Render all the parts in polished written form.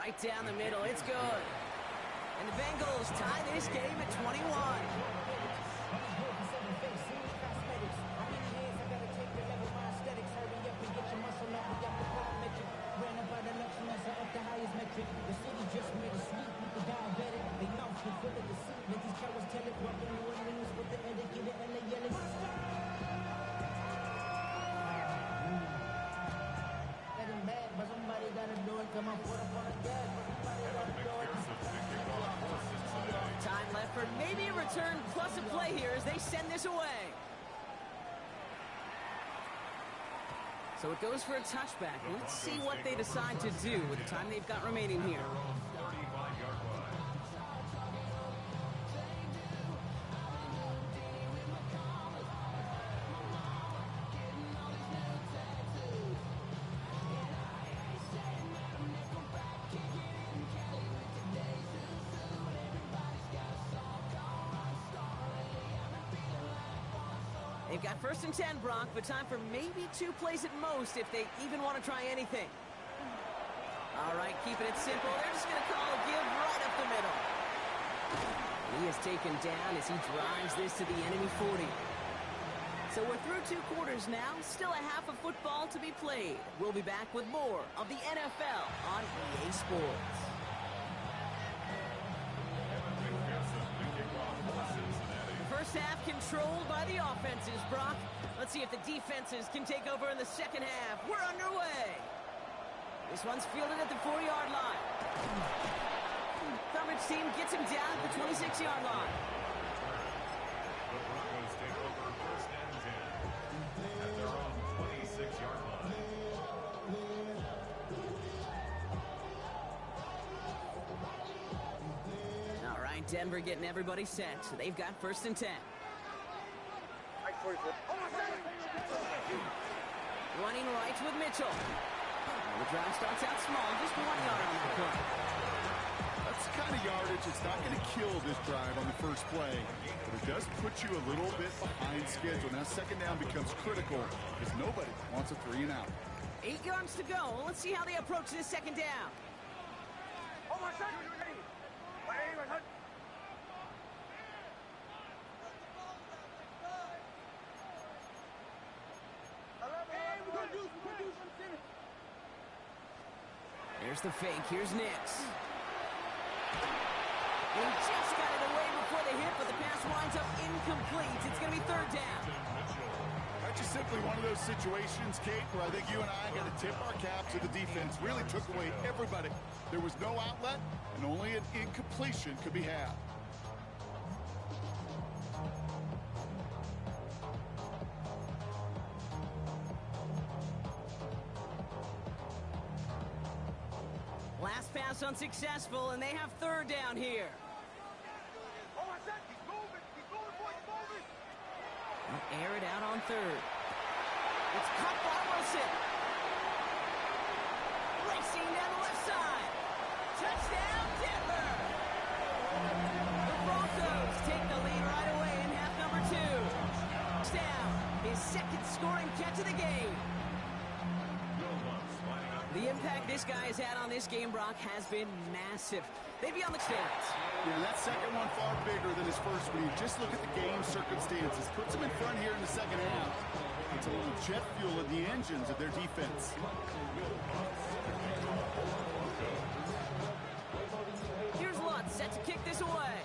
right down the middle. It's good. And the Bengals tie this game at 21. Time left for maybe a return plus a play here as they send this away. So it goes for a touchback. Let's see what they decide to do with the time they've got remaining here. They've got 1st and 10, Brock, but time for maybe 2 plays at most if they even want to try anything. All right, keeping it simple. They're just going to call a give right up the middle. He is taken down as he drives this to the enemy 40. So we're through 2 quarters now. Still a half of football to be played. We'll be back with more of the NFL on EA Sports. First half controlled by the offenses, Brock. Let's see if the defenses can take over in the second half. We're underway. This one's fielded at the 4-yard line. Coverage team gets him down at the 26-yard line. The Broncos take over 1st and 10 at their own 26-yard line. All right, Denver getting everybody set. So they've got 1st and 10. Running right with Mitchell. The drive starts out small, just 1 yard on that play. That's the kind of yardage that's not going to kill this drive on the first play, but it does put you a little bit behind schedule. Now 2nd down becomes critical because nobody wants a 3 and out. 8 yards to go. Let's see how they approach this 2nd down. Here's the fake. Here's Nix. He just got it away before the hit, but the pass winds up incomplete. It's going to be 3rd down. That's just simply one of those situations, Kate, where I think you and I got to tip our cap to the defense. Really took away everybody. There was no outlet, and only an incompletion could be had. Last pass unsuccessful, and they have 3rd down here. They'll air it out on 3rd. It's caught by Wilson. Racing down the left side. Touchdown, Denver! The Broncos take the lead right away in half number 2. Touchdown, his 2nd scoring catch of the game. The impact this guy has had on this game, Brock, has been massive. They'd be on the stats. Yeah, that second one far bigger than his first one. You just look at the game circumstances. Puts him in front here in the 2nd half. It's a little jet fuel in the engines of their defense. Here's Lutz set to kick this away.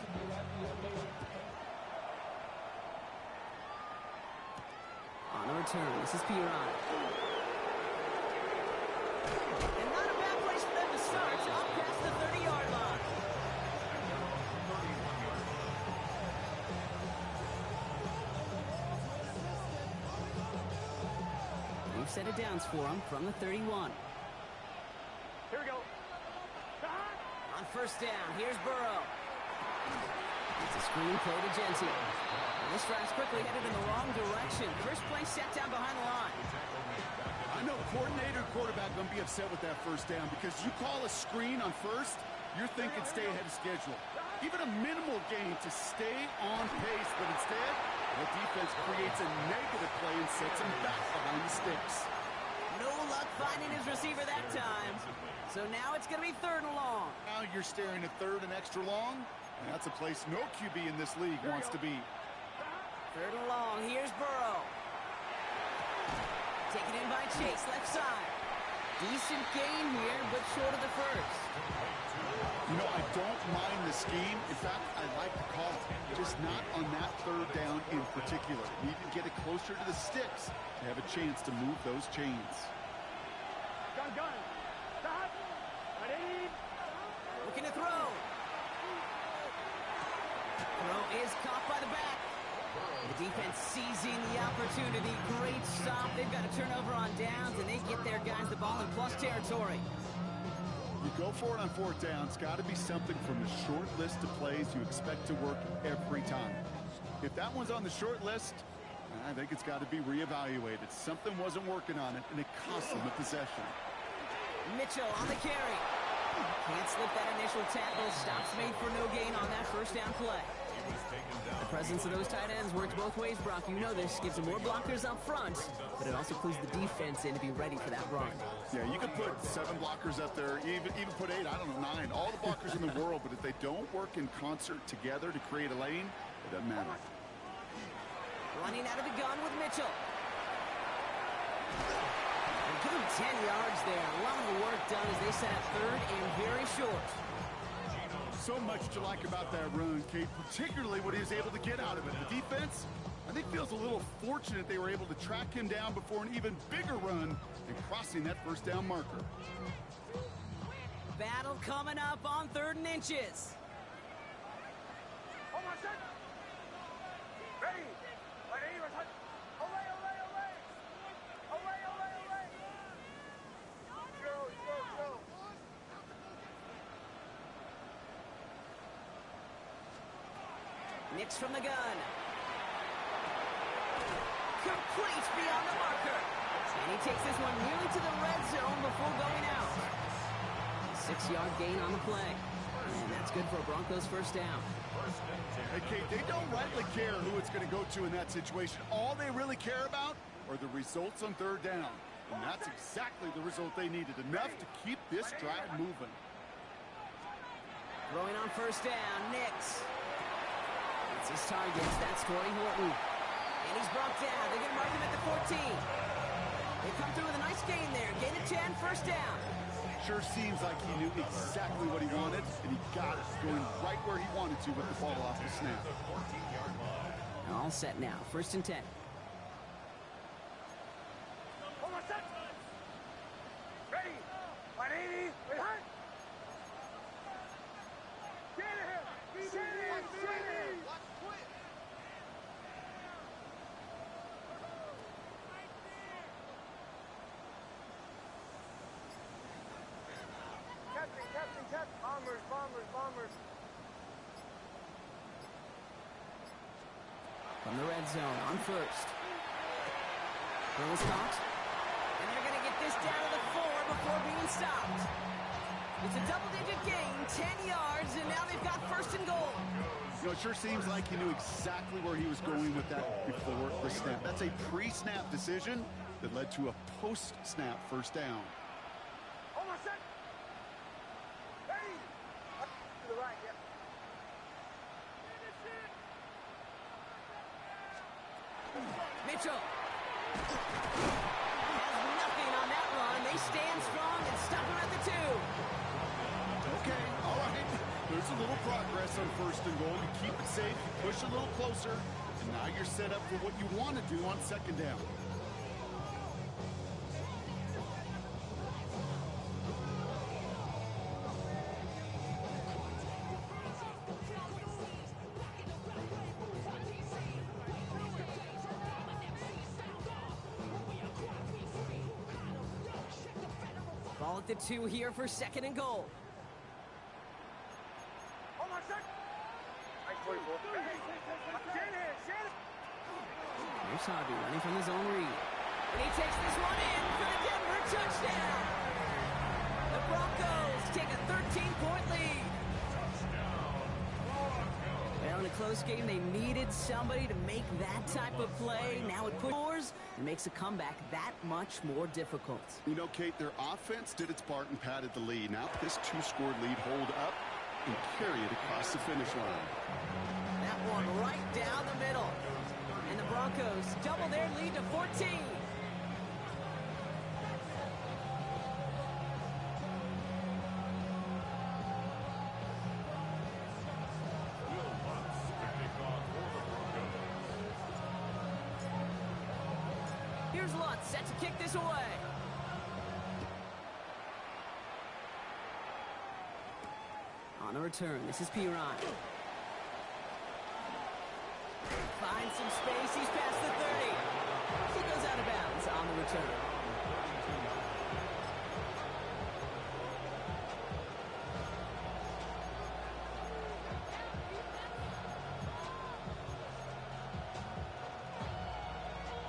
On the return, this is Piran. Starts up past the 30-yard line. We've set it downs for him from the 31. Here we go. On 1st down, here's Burrow. It's a screen play to Genty. This drive's quickly headed in the wrong direction. First play set down behind the line. I know coordinator and quarterback going to be upset with that 1st down because you call a screen on 1st, you're thinking stay ahead of schedule. Even a minimal gain to stay on pace, but instead, the defense creates a negative play and sets him back behind the sticks. No luck finding his receiver that time. So now it's going to be 3rd and long. Now you're staring at 3rd and extra long, and that's a place no QB in this league wants to be. 3rd and long. Here's Burrow. Taken in by Chase, left side. Decent gain here, but short of the first. You know, I don't mind the scheme. In fact, I like the call. Just not on that 3rd down in particular. Need to get it closer to the sticks to have a chance to move those chains. Gun. Stop. Ready. Looking to throw. Throw is caught by the back. The defense seizing the opportunity. Great stop. They've got a turnover on downs, and they get their guys the ball in plus territory. You go for it on 4th down. It's got to be something from the short list of plays you expect to work every time. If that one's on the short list, I think it's got to be reevaluated. Something wasn't working on it, and it cost them the possession. Mitchell on the carry. Can't slip that initial tackle. Stops made for no gain on that 1st down play. The presence of those tight ends works both ways, Brock. You know this. Gives them more blockers up front, but it also clues the defense in to be ready for that run. Yeah, you can put 7 blockers up there, even put 8, I don't know, 9. All the blockers in the world, but if they don't work in concert together to create a lane, it doesn't matter. Running out of the gun with Mitchell. And give him 10 yards there. A lot of the work done as they set up 3rd and very short. So much to like about that run, Kate, particularly what he was able to get out of it. The defense, I think, feels a little fortunate they were able to track him down before an even bigger run and crossing that 1st down marker. Battle coming up on 3rd and inches. Hold on, set. Ready. Ready. Away. Go. Nix from the gun. Complete beyond the marker. And he takes this one nearly to the red zone before going out. 6-yard gain on the play. And that's good for a Broncos 1st down. Hey, Kate, they don't rightly care who it's going to go to in that situation. All they really care about are the results on 3rd down. And that's exactly the result they needed. Enough to keep this drive moving. Throwing on 1st down, Nix. It's his targets. That's Torrey Horton. And he's brought down. They're going to mark him at the 14. They come through with a nice gain there. Gain of 10, 1st down. Sure seems like he knew exactly what he wanted, and he got it, going right where he wanted to with the ball off the snap. All set now. 1st and 10. Hold on, set. Ready. 180. Behind. Get him. Captain. Bombers. From the red zone on 1st. Bill's caught. And they're going to get this down to the 4 before being stopped. It's a double-digit gain, 10 yards, and now they've got 1st and goal. You know, it sure seems like he knew exactly where he was going with that before the snap. That's a pre-snap decision that led to a post-snap 1st down. Hold on, set. Ready. To the right, yeah. Mitchell has nothing on that run. They stand strong and stop him at the 2. Okay, all right. There's a little progress on 1st and goal. You keep it safe, you push a little closer, and now you're set up for what you want to do on 2nd down. Ball at the 2 here for 2nd and goal. Hold on, set. Nice play, boy. Here's Harvey running from the zone read. And he takes this one in for the Denver touchdown. The Broncos take a 13-point lead. Well, in a close game, they needed somebody to make that type of play. Now it puts and makes a comeback that much more difficult. You know, Kate, their offense did its part and padded the lead. Now this two-score lead hold up and carry it across the finish line. That one right down the middle. And the Broncos double their lead to 14. Here's Lutz set to kick this away. On the return, this is Piron. Finds some space, he's past the 30. He goes out of bounds on the return.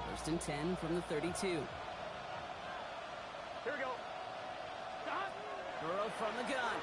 First and 10 from the 32. Here we go. Burrow from the gun.